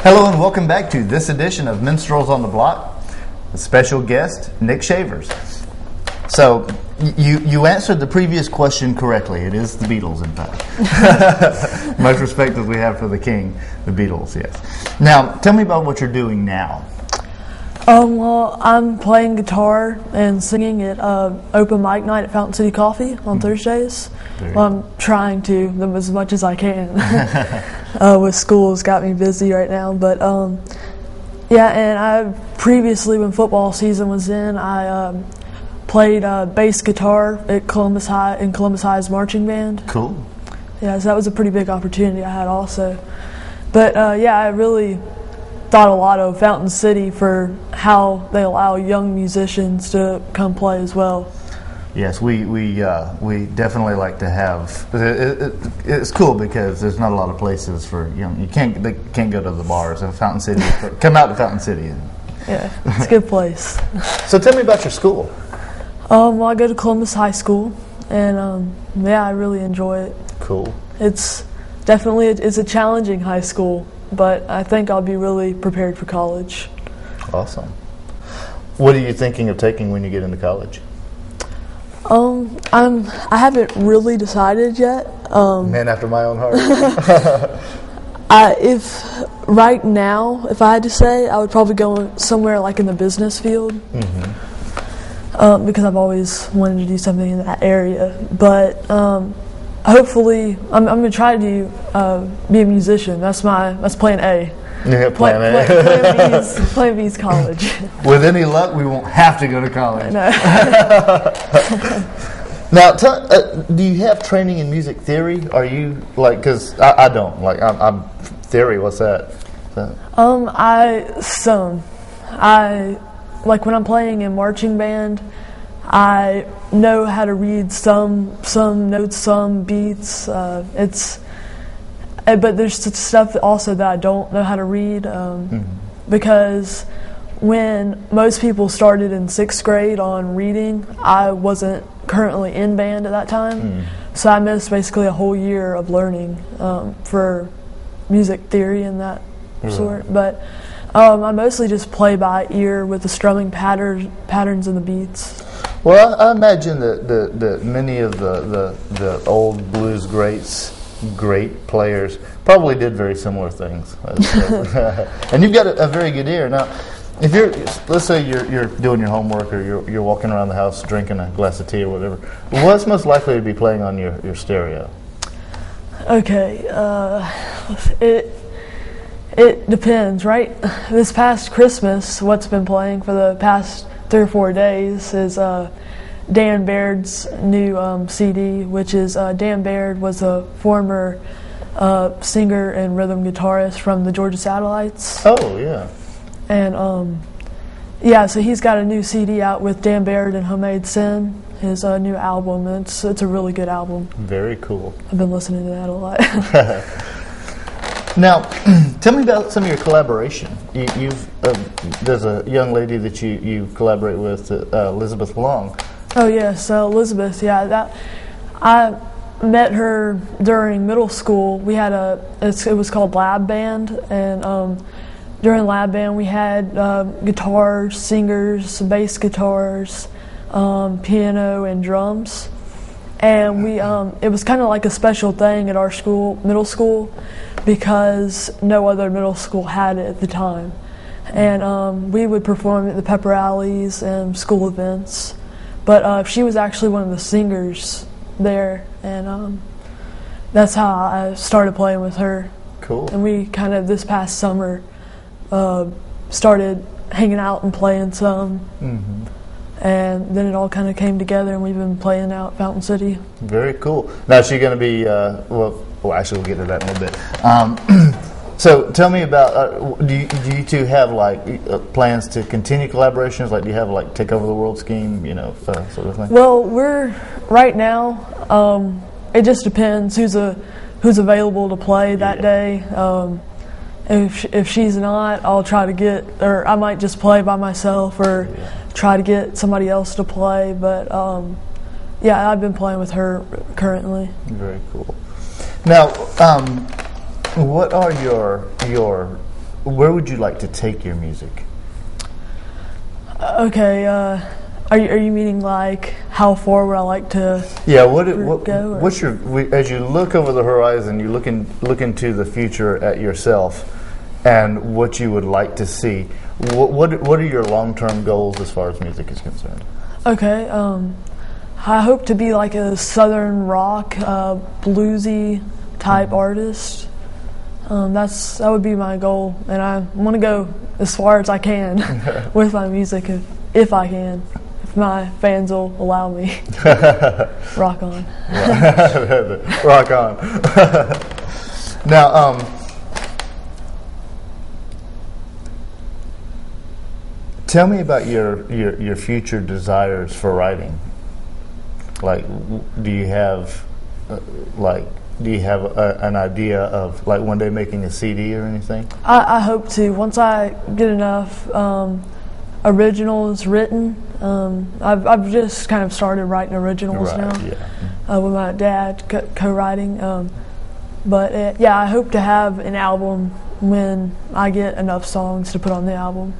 Hello and welcome back to this edition of Minstrels on the Block. A special guest, Nic Chavers. So, you answered the previous question correctly. It is the Beatles, in fact. Much respect as we have for the king, the Beatles, yes. Now, tell me about what you're doing now. Well, I'm playing guitar and singing at open mic night at Fountain City Coffee on Thursdays. Well, I'm trying to as much as I can. With school's got me busy right now, but yeah. And I previously, when football season was in, I played bass guitar at Columbus High in Columbus High's marching band. Cool. Yeah, so that was a pretty big opportunity I had also. But yeah, I really thought a lot of Fountain City for how they allow young musicians to come play as well. Yes, we definitely like to have. It's cool because there's not a lot of places for young. They can't go to the bars in Fountain City. Come out to Fountain City. Yeah, it's a good place. So tell me about your school. Well, I go to Columbus High School, and yeah, I really enjoy it. Cool. It's definitely it's a challenging high school, but I think I'll be really prepared for college. Awesome. What are you thinking of taking when you get into college? I haven't really decided yet. Man after my own heart. If right now, if I had to say, I would probably go somewhere like in the business field. Mm-hmm. Because I've always wanted to do something in that area. But hopefully, I'm going to try to be a musician. That's plan A. Yeah, plan A. Plan B's college. With any luck, we won't have to go to college. No. Now, do you have training in music theory? Are you because I don't I'm theory. What's that? I when I'm playing in marching band, I know how to read some notes, some beats. But there's stuff also that I don't know how to read because when most people started in 6th grade on reading, I wasn't currently in band at that time. So I missed basically a whole year of learning for music theory and that sort. But I mostly just play by ear with the strumming patterns and the beats. Well, I imagine that many of the old blues great players probably did very similar things. And you've got a very good ear. Now, if let's say you're doing your homework or you're walking around the house drinking a glass of tea or whatever, what's most likely to be playing on your stereo? Okay, it depends, right? This past Christmas, what's been playing for the past 3 or 4 days is Dan Baird's new CD, which is Dan Baird was a former singer and rhythm guitarist from the Georgia Satellites. Oh, yeah. And yeah, so he's got a new CD out with Dan Baird and Homemade Sin, his new album. It's a really good album. Very cool. I've been listening to that a lot. Now, tell me about some of your collaboration. There's a young lady that you collaborate with, Elizabeth Long. Oh yeah, so Elizabeth, yeah, I met her during middle school. We had it was called Lab Band, and during Lab Band we had guitars, singers, bass guitars, piano, and drums. And it was kind of like a special thing at our school, middle school, because no other middle school had it at the time. And we would perform at the pep rallies and school events. But she was actually one of the singers there, and that's how I started playing with her. Cool. And we kind of this past summer started hanging out and playing some. Mm-hmm. And then it all kind of came together, and we've been playing out at Fountain City. Very cool. Now, is she going to be, well, actually, we'll get to that in a little bit. So tell me about, do you two have plans to continue collaborations? Do you have take over the world scheme, sort of thing? Well, we're, right now, it just depends who's available to play that day. If she's not, I'll try to I might just play by myself or try to get somebody else to play. But yeah, I've been playing with her currently. Very cool. Now, what are your where would you like to take your music? Okay. Are you meaning like how far would I like to? Yeah. go? What's as you look over the horizon, you look into the future at yourself, and what you would like to see. What are your long-term goals as far as music is concerned? Okay. I hope to be like a southern rock, bluesy type artist. That would be my goal, and I want to go as far as I can with my music, if I can, if my fans will allow me. Rock on. Rock on. Now, tell me about your future desires for writing. Like, do you have an idea of like one day making a CD or anything? I hope to. Once I get enough originals written, I've just kind of started writing originals now. Yeah. With my dad co-writing. But I hope to have an album when I get enough songs to put on the album.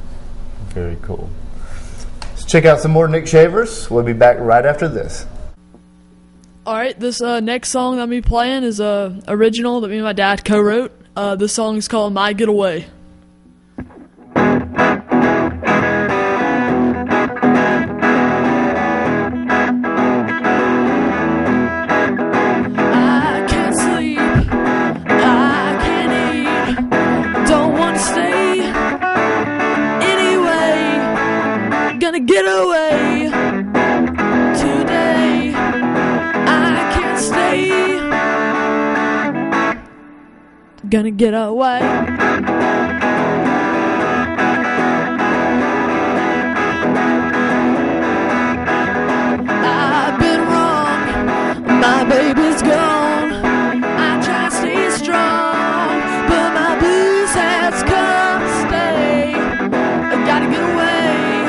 Very cool. Let's check out some more Nic Chavers. We'll be back right after this. Alright, this next song that I'm going to be playing is a original that me and my dad co-wrote. This song is called My Getaway. I can't sleep, I can't eat, don't want to stay anyway, gonna get away today. I can't stay, gonna get away. I've been wrong, my baby's gone. I try to stay strong, but my blues has come to stay. I gotta get away,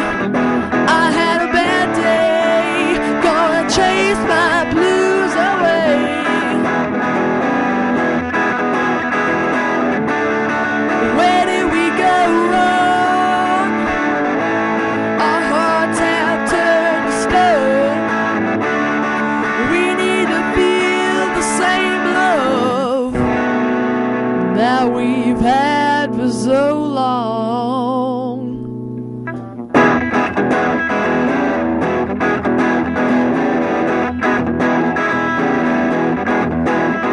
I had a bad day, gonna chase my blues away. Where did we go wrong? Our hearts have turned to stone. We need to feel the same love that we've had for so long.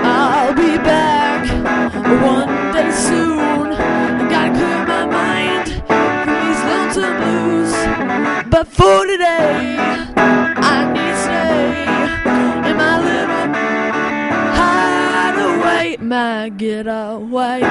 I'll be back one day soon. I gotta clear my mind from these lonesome blues. But for today, I need to stay in my little hideaway, my getaway.